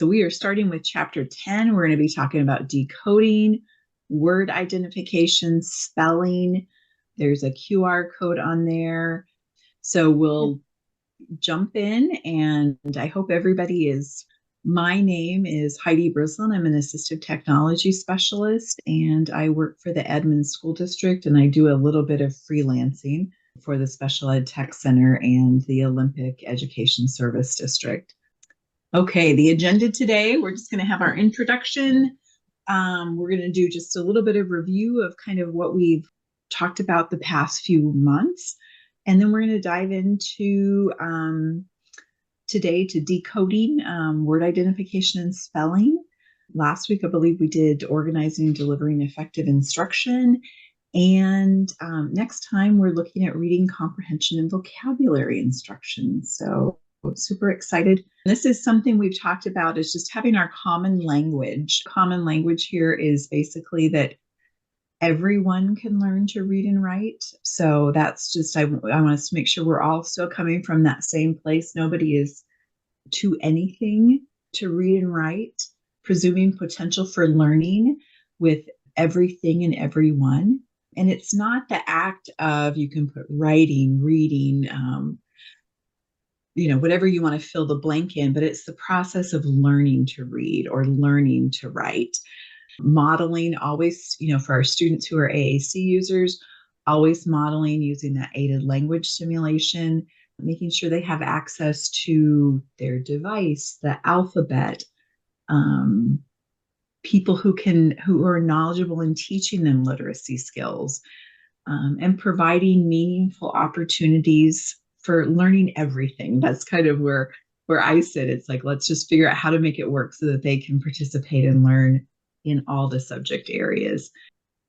So we are starting with chapter 10. We're going to be talking about decoding, word identification, spelling. There's a QR code on there. So we'll jump in, and I hope everybody is. My name is Heidi Brislin. I'm an assistive technology specialist, and I work for the Edmond School District, and I do a little bit of freelancing for the Special Ed Tech Center and the Olympic Education Service District. Okay, the agenda today, we're just going to have our introduction. We're going to do just a little bit of review of kind of what we've talked about the past few months. And then we're going to dive into today to decoding word identification and spelling. Last week, I believe we did organizing and delivering effective instruction. And next time, we're looking at reading comprehension and vocabulary instruction. So super excited. This is something we've talked about, is just having our common language. Common language here is basically that everyone can learn to read and write. So that's just, I want us to make sure we're all still coming from that same place. Nobody is to anything to read and write, presuming potential for learning with everything and everyone. And it's not the act of, you can put writing, reading, whatever you want to fill the blank in, but it's the process of learning to read or learning to write. Modeling always, for our students who are AAC users, always modeling using that aided language stimulation, making sure they have access to their device, the alphabet, people who are knowledgeable in teaching them literacy skills, and providing meaningful opportunities for learning everything. That's kind of where I sit. It's like, let's just figure out how to make it work so that they can participate and learn in all the subject areas.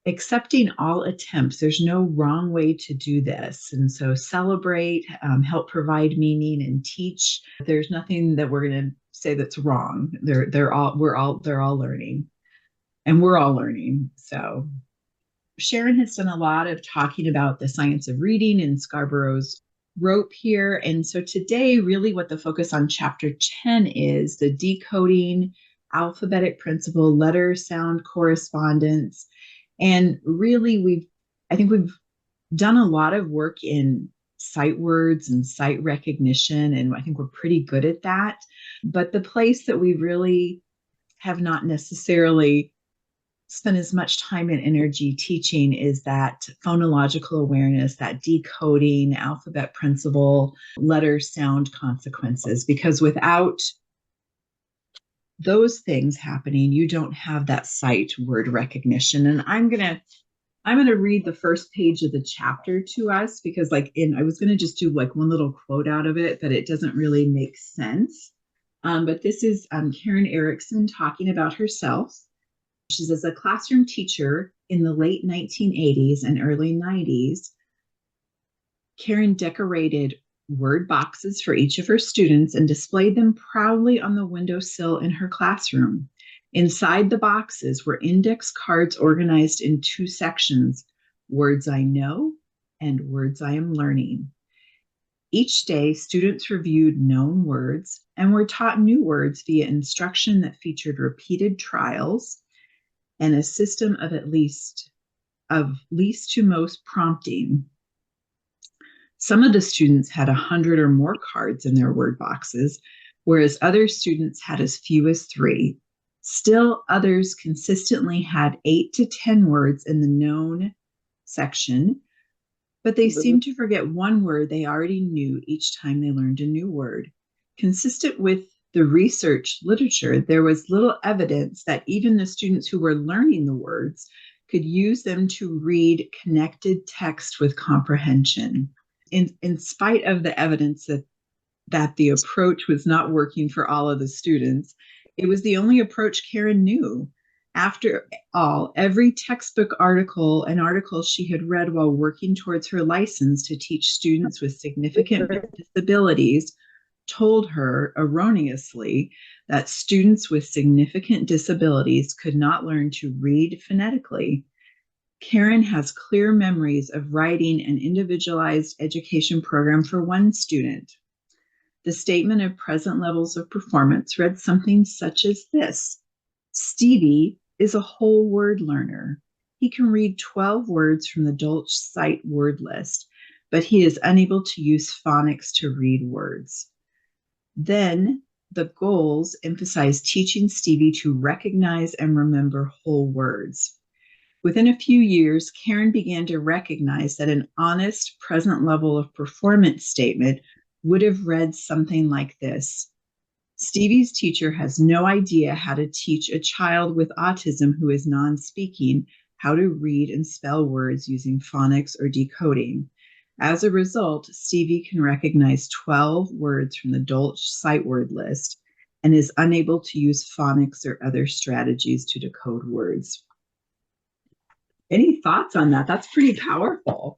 Accepting all attempts. There's no wrong way to do this. And so celebrate, help provide meaning, and teach. There's nothing that we're going to say that's wrong. They're all learning, and we're all learning. So Sharon has done a lot of talking about the science of reading in Scarborough's rope here. And so today, really what the focus on chapter 10 is the decoding, alphabetic principle, letter sound correspondence. And really, I think we've done a lot of work in sight words and sight recognition, and I think we're pretty good at that. But the place that we really have not necessarily spend as much time and energy teaching is that phonological awareness, that decoding, alphabet principle, letter sound consequences, because without those things happening, you don't have that sight word recognition. And I'm gonna read the first page of the chapter to us, because I was gonna just do like one little quote out of it, but it doesn't really make sense. But this is Karen Erickson talking about herself. She says, as a classroom teacher in the late 1980s and early 90s, Karen decorated word boxes for each of her students and displayed them proudly on the windowsill in her classroom. Inside the boxes were index cards organized in two sections: words I know and words I am learning. Each day, students reviewed known words and were taught new words via instruction that featured repeated trials and a system of least to most prompting. Some of the students had 100 or more cards in their word boxes, whereas other students had as few as 3. Still, others consistently had 8 to 10 words in the known section, but they seemed to forget one word they already knew each time they learned a new word. Consistent with the research literature, there was little evidence that even the students who were learning the words could use them to read connected text with comprehension. In spite of the evidence that the approach was not working for all of the students, it was the only approach Karen knew. After all, every textbook article and article she had read while working towards her license to teach students with significant disabilities told her erroneously that students with significant disabilities could not learn to read phonetically. Karen has clear memories of writing an individualized education program for one student. The statement of present levels of performance read something such as this: Stevie is a whole word learner. He can read 12 words from the Dolch Sight word list, but he is unable to use phonics to read words. Then the goals emphasize teaching Stevie to recognize and remember whole words. Within a few years, Karen began to recognize that an honest, present level of performance statement would have read something like this: Stevie's teacher has no idea how to teach a child with autism who is non-speaking how to read and spell words using phonics or decoding. As a result, Stevie can recognize 12 words from the Dolch sight word list and is unable to use phonics or other strategies to decode words. Any thoughts on that? That's pretty powerful.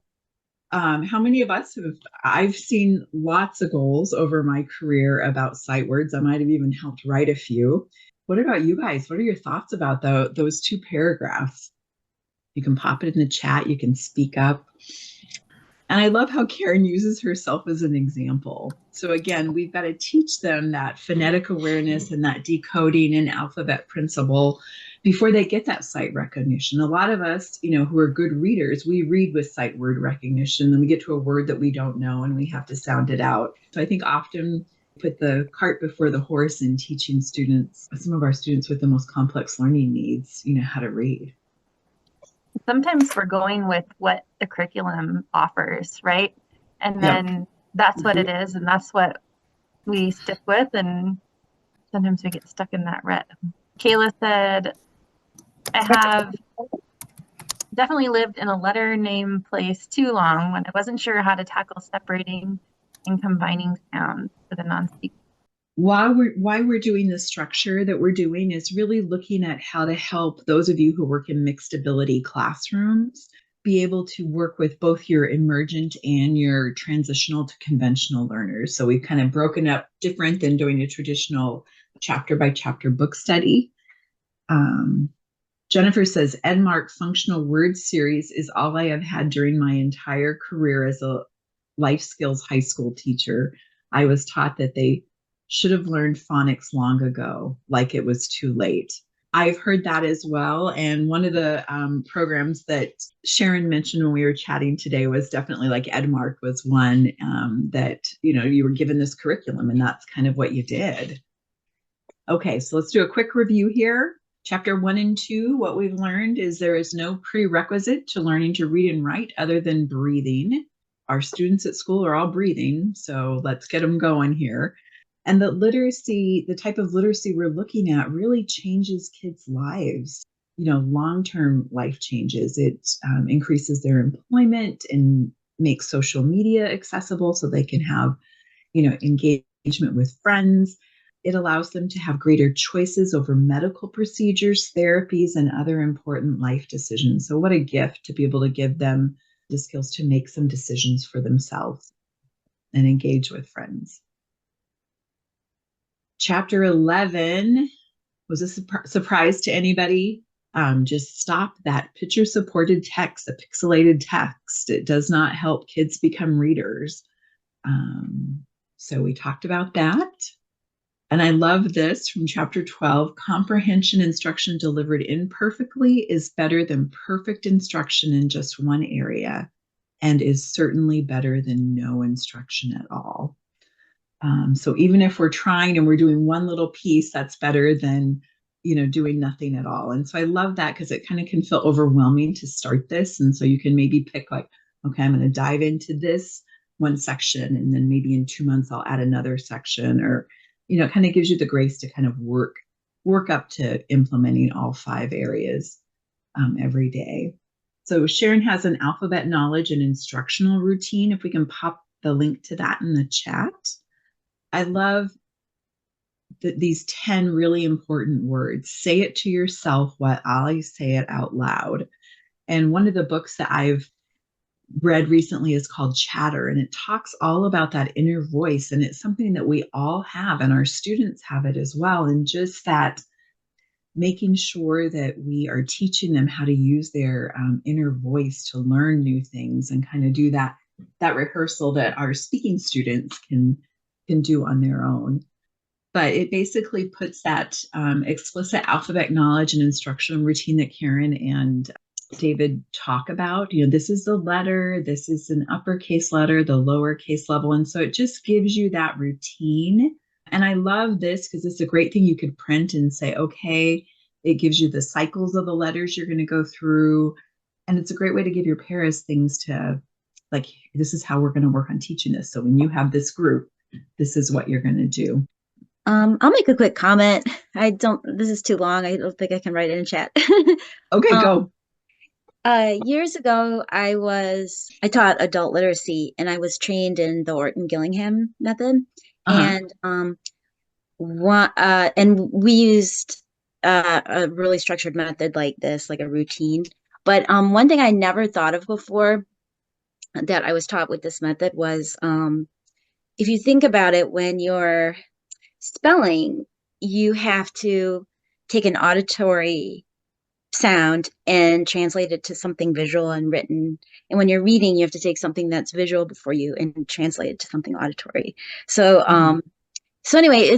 How many of us have, I've seen lots of goals over my career about sight words. I might have even helped write a few. What about you guys? What are your thoughts about those two paragraphs? You can pop it in the chat. You can speak up. And I love how Karen uses herself as an example. So again, we've got to teach them that phonetic awareness and that decoding and alphabet principle before they get that sight recognition. A lot of us, who are good readers, we read with sight word recognition, and we get to a word that we don't know and we have to sound it out. So I think often put the cart before the horse in teaching students, some of our students with the most complex learning needs, how to read. Sometimes we're going with what the curriculum offers, right? And then that's what it is, and that's what we stick with, and sometimes we get stuck in that rut. Kayla said, I have definitely lived in a letter name place too long when I wasn't sure how to tackle separating and combining sounds for the non-speaking. Why we're doing the structure that we're doing is really looking at how to help those of you who work in mixed ability classrooms be able to work with both your emergent and your transitional to conventional learners. So we've kind of broken up different than doing a traditional chapter by chapter book study. Jennifer says, Edmark Functional Word Series is all I have had during my entire career as a life skills high school teacher. I was taught that they should have learned phonics long ago, like it was too late. I've heard that as well. And one of the programs that Sharon mentioned when we were chatting today was definitely like Edmark was one that, you were given this curriculum and that's kind of what you did. Okay, so let's do a quick review here. Chapter 1 and 2, what we've learned is there is no prerequisite to learning to read and write other than breathing. Our students at school are all breathing, so let's get them going here. And the literacy, the type of literacy we're looking at really changes kids' lives, long-term life changes. It increases their employment and makes social media accessible so they can have, engagement with friends. It allows them to have greater choices over medical procedures, therapies, and other important life decisions. So what a gift to be able to give them the skills to make some decisions for themselves and engage with friends. Chapter 11, was this a surprise to anybody? Just stop that picture-supported text, the pixelated text. It does not help kids become readers. So we talked about that. And I love this from chapter 12. Comprehension instruction delivered imperfectly is better than perfect instruction in just one area, and is certainly better than no instruction at all. So even if we're trying and we're doing one little piece, that's better than, doing nothing at all. And so I love that because it kind of can feel overwhelming to start this. And so you can maybe pick like, okay, I'm going to dive into this one section, and then maybe in 2 months I'll add another section, or it kind of gives you the grace to kind of work up to implementing all 5 areas every day. So Sharon has an alphabet knowledge and instructional routine. If we can pop the link to that in the chat. I love these 10 really important words. Say it to yourself while I say it out loud. And one of the books that I've read recently is called Chatter, and it talks all about that inner voice. And it's something that we all have, and our students have it as well. And just that making sure that we are teaching them how to use their inner voice to learn new things and kind of do that rehearsal that our speaking students can can do on their own. But it basically puts that explicit alphabet knowledge and instructional routine that Karen and David talk about. This is the letter, this is an uppercase letter, the lowercase level. And so it just gives you that routine. And I love this because it's a great thing you could print and say, okay, it gives you the cycles of the letters you're going to go through. And it's a great way to give your parents things to, like, this is how we're going to work on teaching this. So when you have this group, this is what you're going to do. I'll make a quick comment. This is too long. I don't think I can write it in chat. Okay, go. Years ago, I taught adult literacy, and I was trained in the Orton-Gillingham method. Uh-huh. And we used a really structured method like this, like a routine. But one thing I never thought of before that I was taught with this method was if you think about it, when you're spelling, you have to take an auditory sound and translate it to something visual and written. And when you're reading, you have to take something that's visual before you and translate it to something auditory. So, so anyway,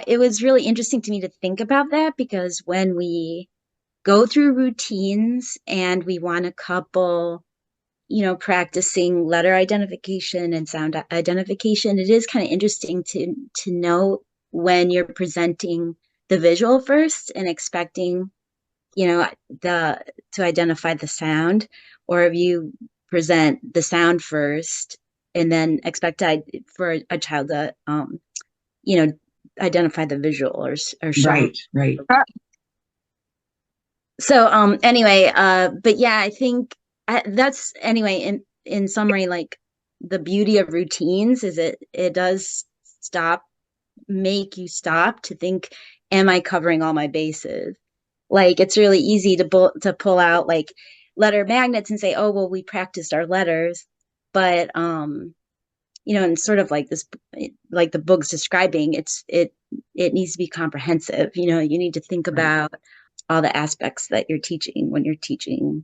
it was really interesting to me to think about that, because when we go through routines and we want to couple, practicing letter identification and sound identification, it is kind of interesting to know when you're presenting the visual first and expecting, the to identify the sound, or if you present the sound first and then expect for a child to, identify the visual or show. Right. So anyway, but yeah, I think that's anyway, in summary, like, the beauty of routines is it does make you stop to think, am I covering all my bases? Like, it's really easy to pull out like letter magnets and say, oh well, we practiced our letters, but and sort of like this, like the book's describing, it needs to be comprehensive. You need to think about all the aspects that you're teaching when you're teaching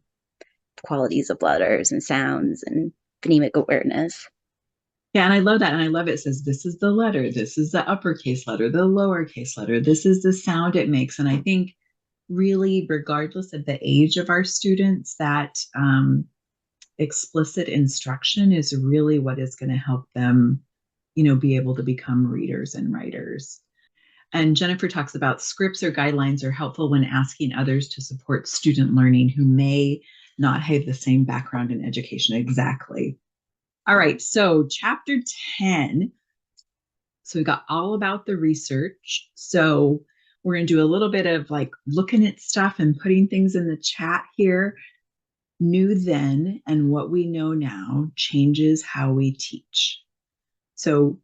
qualities of letters and sounds and phonemic awareness. Yeah, and I love that. And I love it says, this is the letter, this is the uppercase letter, the lowercase letter, this is the sound it makes. And I think really, regardless of the age of our students, that explicit instruction is really what is going to help them, be able to become readers and writers. And Jennifer talks about scripts or guidelines are helpful when asking others to support student learning who may not have the same background in education. Exactly. All right, so chapter 10. So we got all about the research. So we're going to do a little bit of like looking at stuff and putting things in the chat here. Knew then and what we know now changes how we teach. So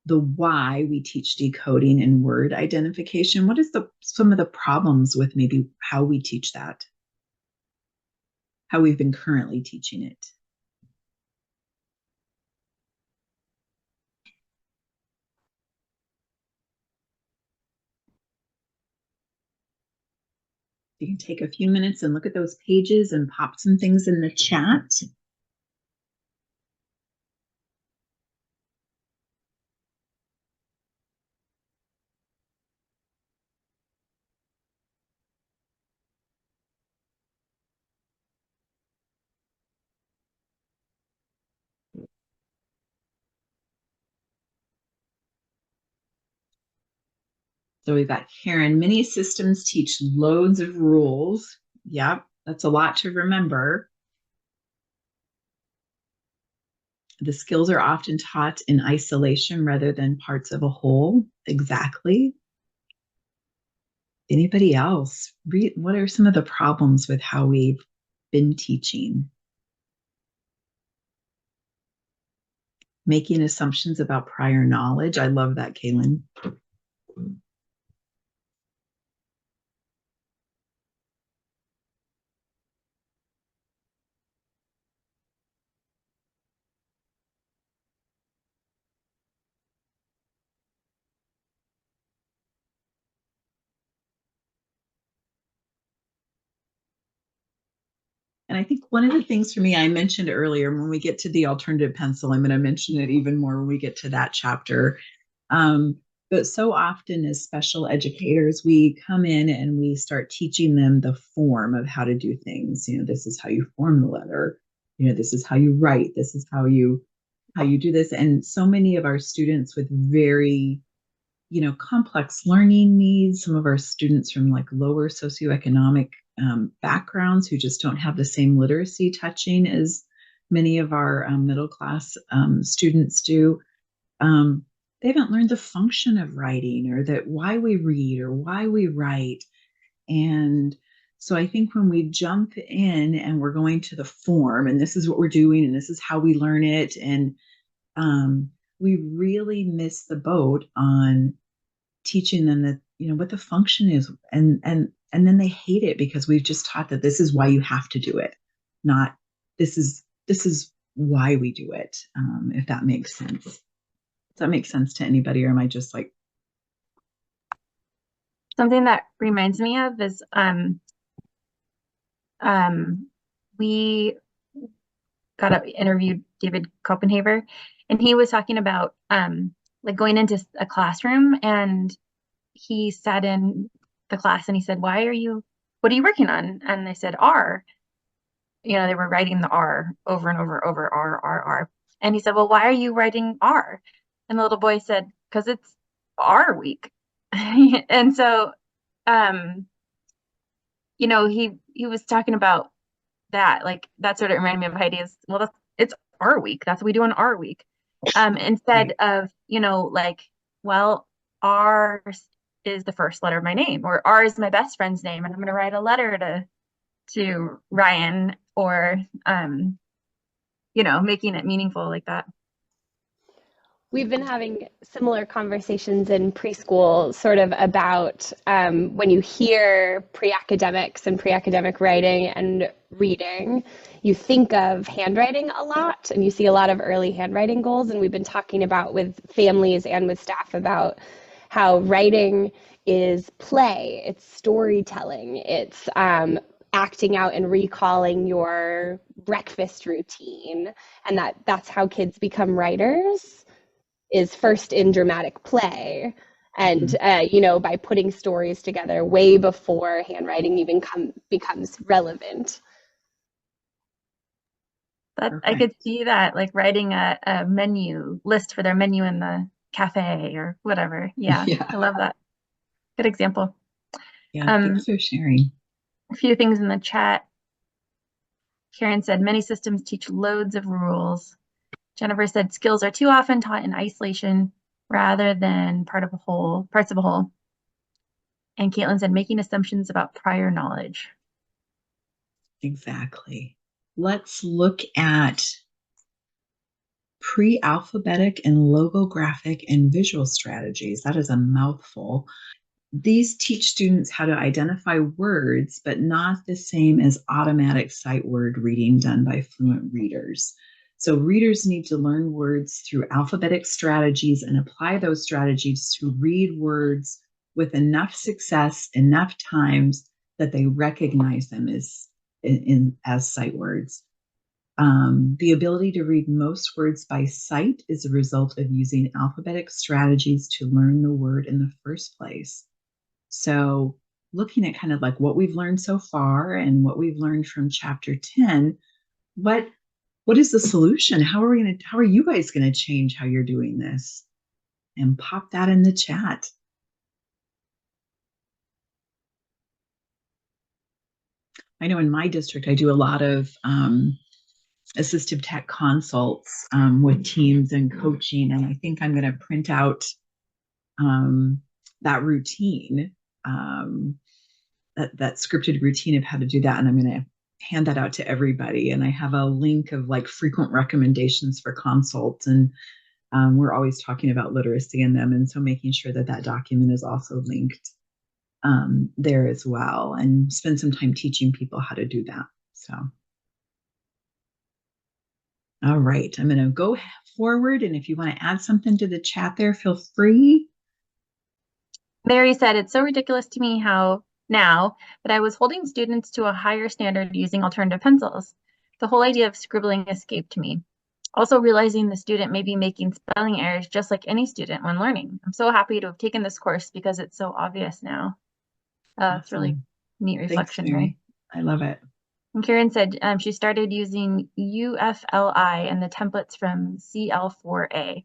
the why we teach decoding and word identification, what is some of the problems with maybe how we teach that, how we've been currently teaching it? You can take a few minutes and look at those pages and pop some things in the chat. So we've got Karen, many systems teach loads of rules. Yep, that's a lot to remember. The skills are often taught in isolation rather than parts of a whole. Exactly. Anybody else? What are some of the problems with how we've been teaching? Making assumptions about prior knowledge. I love that, Kaylin. And I think one of the things for me, I mentioned earlier, when we get to the alternative pencil, I'm going to mention it even more when we get to that chapter. But so often as special educators, we come in and we start teaching them the form of how to do things. This is how you form the letter. This is how you write. This is how you do this. And so many of our students with very complex learning needs, some of our students from like lower socioeconomic backgrounds who just don't have the same literacy touching as many of our middle class students do. They haven't learned the function of writing, or that why we read or why we write. And so I think when we jump in and we're going to the form, and this is what we're doing, and this is how we learn it, and we really miss the boat on teaching them that what the function is, and then they hate it because we've just taught that this is why you have to do it, not this is why we do it. If that makes sense. Does that make sense to anybody, or am I just like... Something that reminds me of is we interviewed David Copenhaver, and he was talking about like going into a classroom, and he sat in the class and he said, what are you working on? And they said R. They were writing the R over and over R. And he said, well, why are you writing R? And the little boy said, because it's R week. And so he was talking about that, like that sort of reminded me of Heidi's, well, it's R week. That's what we do on R week. Instead of, like, well, R is the first letter of my name, or R is my best friend's name, and I'm going to write a letter to Ryan, or, making it meaningful like that. We've been having similar conversations in preschool, sort of about when you hear pre-academics and pre-academic writing and reading, you think of handwriting a lot, and you see a lot of early handwriting goals. And we've been talking about with families and with staff about how writing is play, it's storytelling, it's acting out and recalling your breakfast routine, and that's how kids become writers, is first in dramatic play, and by putting stories together way before handwriting even becomes relevant. I could see that, like writing a menu list for their menu in the cafe or whatever. Yeah. I love that. Good example. Thanks for sharing. A few things in the chat. Karen said many systems teach loads of rules. Jennifer said skills are too often taught in isolation rather than parts of a whole. And Caitlin said making assumptions about prior knowledge. Exactly. Let's look at pre-alphabetic and logographic and visual strategies. That is a mouthful. These teach students how to identify words, but not the same as automatic sight word reading done by fluent readers. So readers need to learn words through alphabetic strategies and apply those strategies to read words with enough success, enough times that they recognize them as sight words. The ability to read most words by sight is a result of using alphabetic strategies to learn the word in the first place. So looking at kind of like what we've learned so far and what we've learned from chapter 10, what is the solution? How are you guys going to change how you're doing this? And pop that in the chat. I know in my district, I do a lot of assistive tech consults with teams and coaching. And I think I'm going to print out that routine, that scripted routine of how to do that. And I'm going to hand that out to everybody. And I have a link of like frequent recommendations for consults. And we're always talking about literacy in them. And so making sure that document is also linked there as well, and spend some time teaching people how to do that. So, all right, I'm going to go forward. And if you want to add something to the chat there, feel free. Mary said, it's so ridiculous to me how now, but I was holding students to a higher standard using alternative pencils. The whole idea of scribbling escaped me. Also realizing the student may be making spelling errors just like any student when learning. I'm so happy to have taken this course because it's so obvious now. It's really Awesome. neat Thanks, reflection here. Mary. I love it. And Karen said she started using UFLI and the templates from CL4A.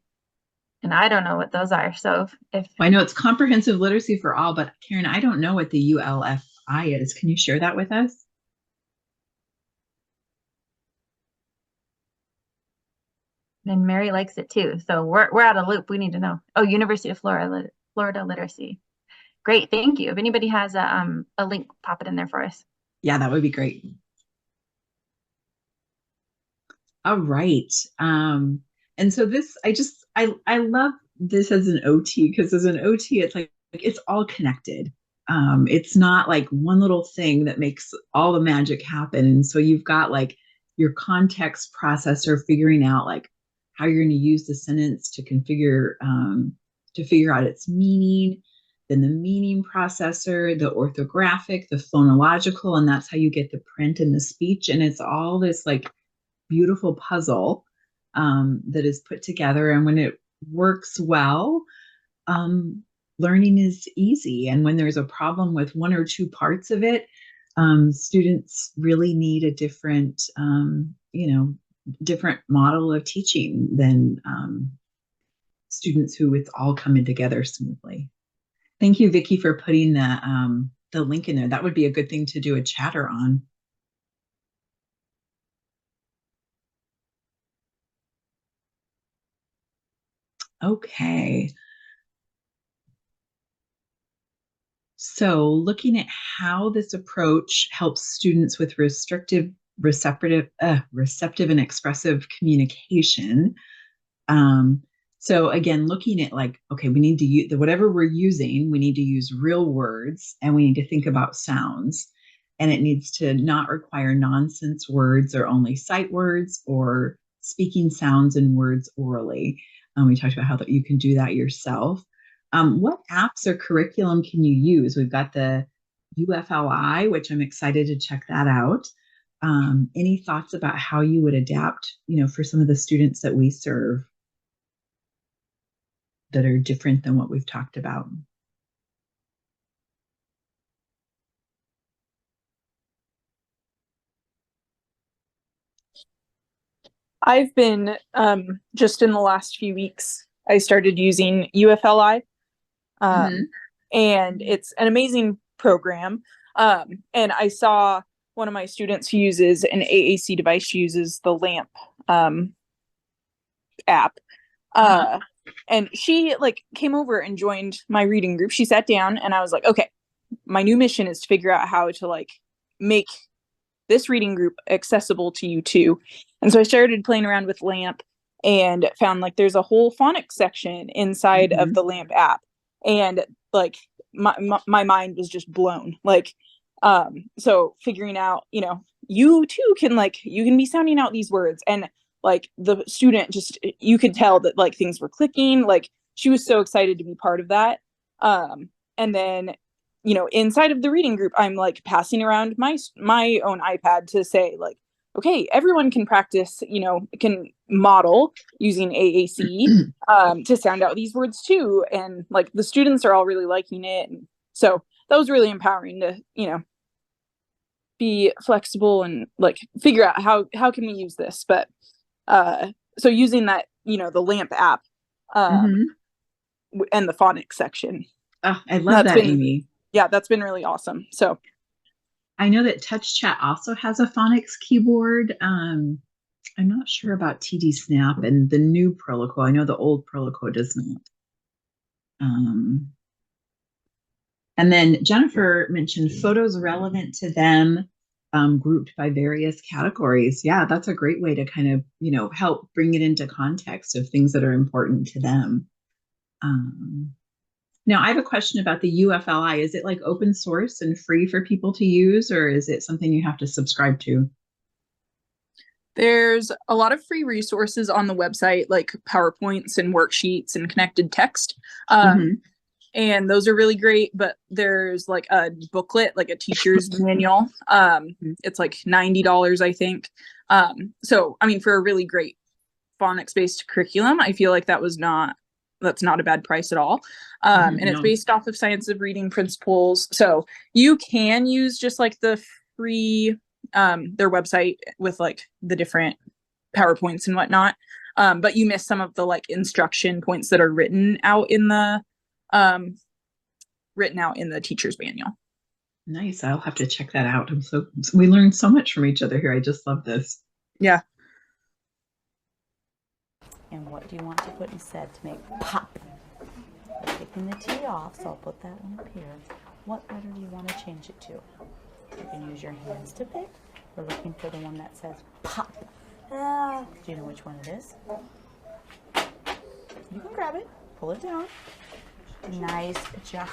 And I don't know what those are. So if Well, I know it's comprehensive literacy for all, but Karen, I don't know what the ULFI is. Can you share that with us? and Mary likes it too. So we're out of loop. We need to know. Oh, University of Florida Literacy. Great, thank you. If anybody has a link, pop it in there for us. Yeah, that would be great. All right. And so this, I love this as an OT because as an OT, it's like it's all connected. It's not like one little thing that makes all the magic happen. And so you've got like your context processor figuring out like how you're going to use the sentence to figure out its meaning. Then the meaning processor, the orthographic, the phonological, and that's how you get the print and the speech. And it's all this like beautiful puzzle that is put together. And when it works well, learning is easy. And when there's a problem with one or two parts of it, students really need a different, different model of teaching than students who it's all coming together smoothly. Thank you, Vicki, for putting the link in there. That would be a good thing to do a chatter on. Okay. So looking at how this approach helps students with receptive and expressive communication. So again, looking at like, okay, we need to use whatever we're using, we need to use real words and we need to think about sounds. And it needs to not require nonsense words or only sight words or speaking sounds and words orally. We talked about how that you can do that yourself. What apps or curriculum can you use? We've got the UFLI, which I'm excited to check that out. Any thoughts about how you would adapt, for some of the students that we serve that are different than what we've talked about? I've been just in the last few weeks, I started using UFLI, and it's an amazing program. And I saw one of my students who uses an AAC device uses the LAMP app. And she like came over and joined my reading group. She sat down and I was like, okay, my new mission is to figure out how to like make this reading group accessible to you too. And so I started playing around with LAMP and found like there's a whole phonics section inside of the LAMP app. And like my mind was just blown. Like, so figuring out, you too can like, you can be sounding out these words. And like the student just, you could tell that like things were clicking. Like she was so excited to be part of that. And then, inside of the reading group, I'm like passing around my own iPad to say like, okay, everyone can practice, can model using AAC to sound out these words too. And like the students are all really liking it. And so that was really empowering to, be flexible and like figure out how can we use this. But so using that, the LAMP app and the phonics section. Oh, I love that, Amy. Yeah, that's been really awesome. So I know that TouchChat also has a phonics keyboard. I'm not sure about TD Snap and the new Proloquo. I know the old Proloquo does not. And then Jennifer mentioned photos relevant to them, grouped by various categories. Yeah, that's a great way to kind of, help bring it into context of things that are important to them. Now, I have a question about the UFLI. Is it like open source and free for people to use, or is it something you have to subscribe to? There's a lot of free resources on the website, like PowerPoints and worksheets and connected text. and those are really great, but there's like a booklet, like a teacher's manual. It's like $90, I think. So I mean, for a really great phonics based curriculum, I feel like that's not a bad price at all. And it's based off of science of reading principles. So you can use just like the free, their website with like the different PowerPoints and whatnot. But you miss some of the like instruction points that are written out in the teacher's manual. Nice. I'll have to check that out. We learned so much from each other here. I just love this. Yeah. And what do you want to put instead to make pop? I'm taking the T off, so I'll put that one up here. What letter do you want to change it to? You can use your hands to pick. We're looking for the one that says pop. Do you know which one it is? You can grab it, pull it down. Nice job.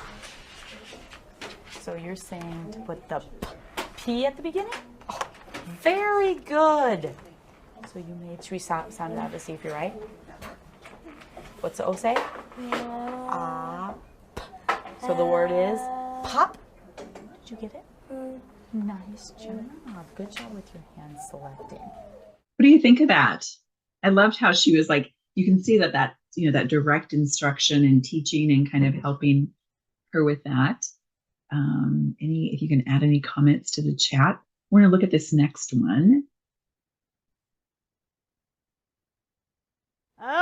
So you're saying to put the P at the beginning? Oh, very good. So you made, should we sound it out to see if you're right? What's the O say? So the word is pop. Did you get it? Nice job. Good job with your hand selecting. What do you think of that? I loved how she was like, you can see that that direct instruction and teaching and kind of helping her with that. If you can add any comments to the chat. We're going to look at this next one.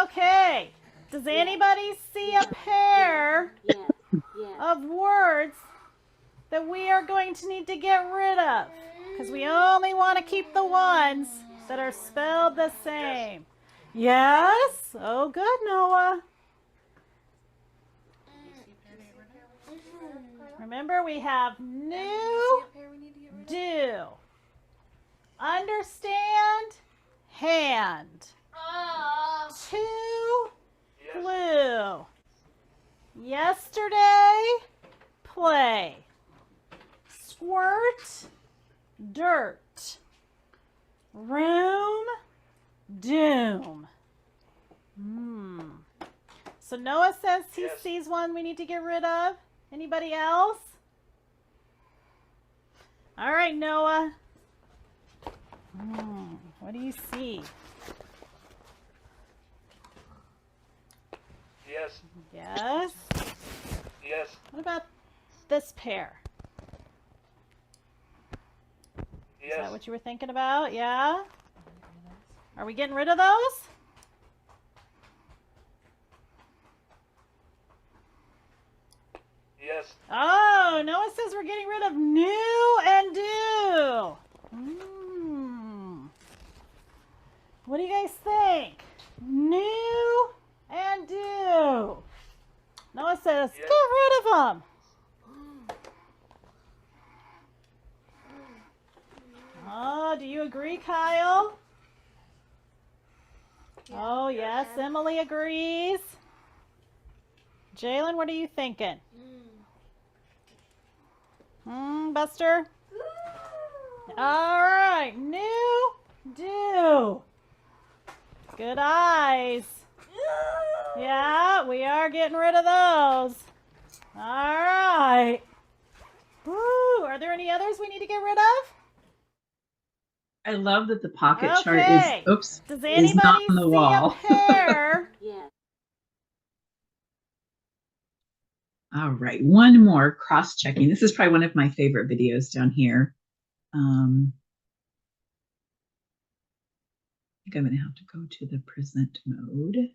Okay. Does anybody see a pair of words that we are going to need to get rid of? Because we only want to keep the ones that are spelled the same. Yes? Oh, good, Noah. Remember, we have new, do, understand, hand, to, glue, yesterday, play, squirt, dirt, room, doom. So Noah says he sees one we need to get rid of. Anybody else? All right, Noah. What do you see? Yes. Yes. Yes. What about this pair? Yes. Is that what you were thinking about? Yeah? Are we getting rid of those? Yes. Oh, Noah says we're getting rid of new and do. What do you guys think? New and do. Noah says, Yes. get rid of them. Oh, do you agree, Kyle? Oh, yes, Emily agrees. Jalen, what are you thinking? Buster? All right, new, do. Good eyes. Yeah, we are getting rid of those. All right. Woo, are there any others we need to get rid of? I love that the pocket chart Okay. is Does not anybody on the see wall. a pair? All right, one more cross-checking. This is probably one of my favorite videos down here. I think I'm going to have to go to the present mode.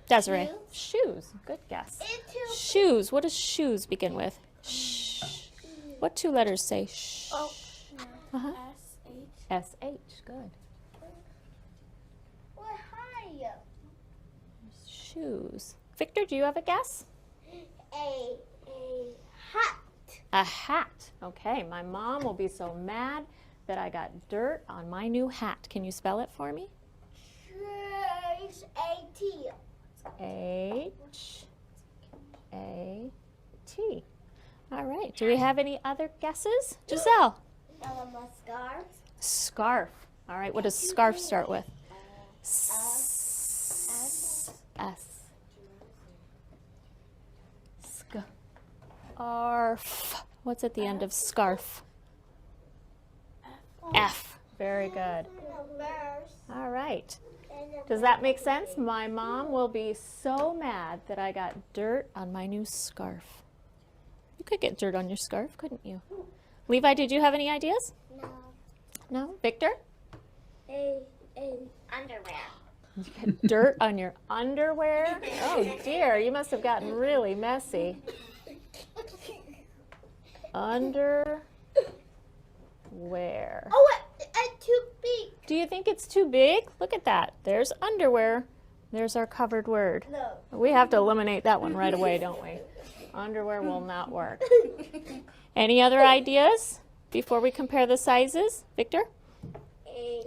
Desiree. Shoes. Good guess. Shoes. What does shoes begin with? Shh. What two letters say shh? Oh. Uh-huh. S-H. S-H. Good. Well, hi. Shoes. Victor, do you have a guess? A hat. A hat. Okay. My mom will be so mad that I got dirt on my new hat. Can you spell it for me? H-A-T. H A-T. All right. Do we have any other guesses? Giselle? Scarf. Scarf. All right. What does scarf start with? S. Scarf. What's at the end of scarf? F. Very good. All right. Does that make sense? My mom will be so mad that I got dirt on my new scarf. You could get dirt on your scarf, couldn't you? Levi, did you have any ideas? No. No? Victor? Underwear. You get dirt on your underwear? Oh dear, you must have gotten really messy. Underwear. Oh, it's too big. Do you think it's too big? Look at that. There's underwear. There's our covered word. No. We have to eliminate that one right away, don't we? Underwear will not work. Any other ideas before we compare the sizes? Victor? Ring.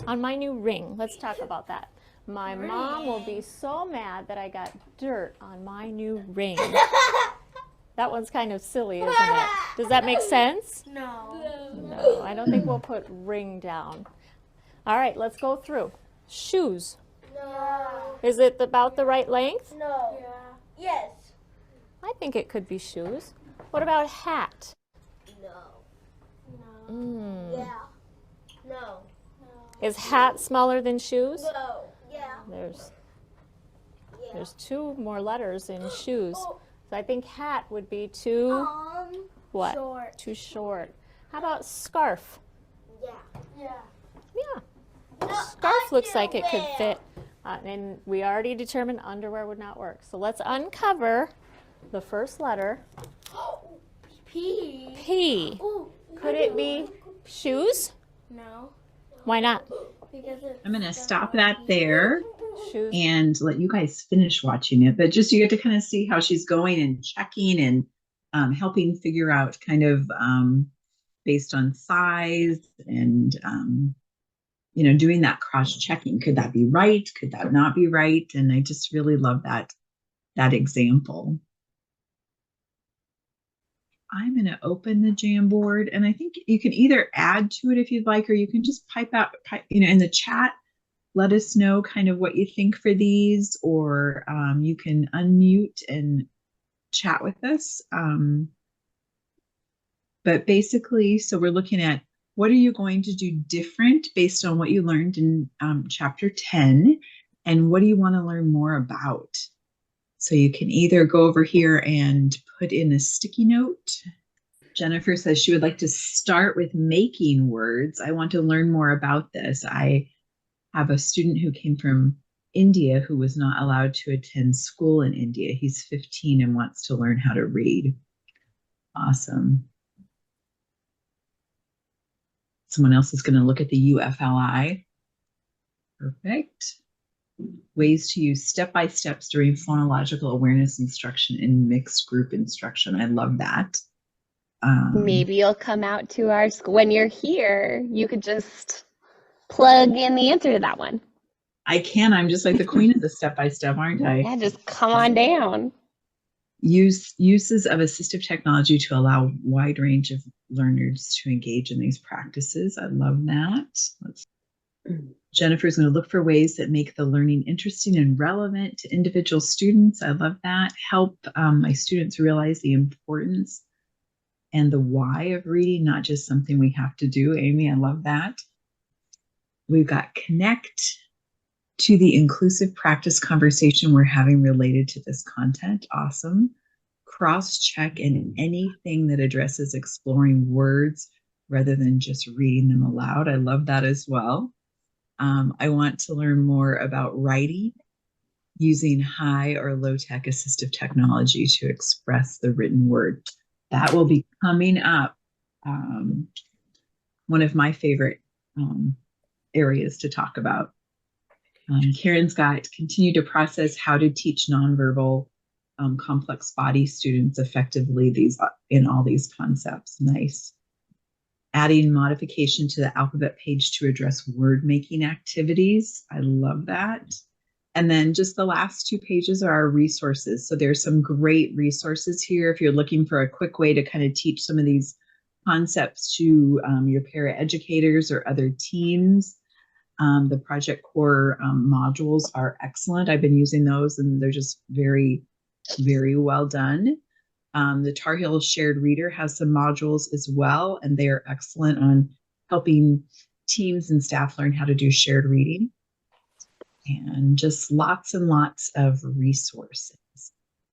On my new ring, let's talk about that. My mom will be so mad that I got dirt on my new ring. That one's kind of silly, isn't it? Does that make sense? No. No, I don't think we'll put ring down. All right, let's go through. Shoes. No. Is it about the right length? No. Yeah. Yes. I think it could be shoes. What about hat? No. Mm. Yeah. No. Is hat smaller than shoes? No. Yeah. There's two more letters in shoes. So I think hat would be too, what? Short. Too short. How about scarf? Yeah. Yeah. Yeah. Scarf looks like it could fit. And we already determined underwear would not work. So let's uncover the first letter. P. P. Ooh. Could it be shoes? No. Why not? Because it's I'm going to stop that there Shoes. and let you guys finish watching it. But just you get to kind of see how she's going and checking and helping figure out kind of based on size and, doing that cross-checking. Could that be right? Could that not be right? And I just really love that example. I'm going to open the Jamboard, and I think you can either add to it if you'd like, or you can just pipe out, in the chat, let us know kind of what you think for these, or you can unmute and chat with us. But basically, so we're looking at what are you going to do different based on what you learned in chapter 10, and what do you want to learn more about? So you can either go over here and put in a sticky note. Jennifer says she would like to start with making words. I want to learn more about this. I have a student who came from India who was not allowed to attend school in India. He's 15 and wants to learn how to read. Awesome. Someone else is going to look at the UFLI. Perfect. Ways to use step-by-steps during phonological awareness instruction in mixed group instruction. I love that. Maybe you'll come out to our school. When you're here, you could just plug in the answer to that one. I can. I'm just like the queen of the step-by-step, aren't I? Yeah, just come on down. Uses of assistive technology to allow wide range of learners to engage in these practices. I love that. Jennifer's going to look for ways that make the learning interesting and relevant to individual students. I love that. Help my students realize the importance and the why of reading, not just something we have to do. Amy, I love that. We've got connect to the inclusive practice conversation we're having related to this content. Awesome. Cross-check in anything that addresses exploring words rather than just reading them aloud. I love that as well. I want to learn more about writing using high or low-tech assistive technology to express the written word. That will be coming up. One of my favorite areas to talk about. Karen's got continue to process how to teach nonverbal complex body students effectively in all these concepts. Nice. Adding modification to the alphabet page to address word making activities. I love that. And then just the last 2 pages are our resources. So there's some great resources here if you're looking for a quick way to kind of teach some of these concepts to your paraeducators or other teams. The Project Core modules are excellent. I've been using those and they're just very, very well done. The Tar Heel Shared Reader has some modules as well, and they are excellent on helping teams and staff learn how to do shared reading. And just lots and lots of resources.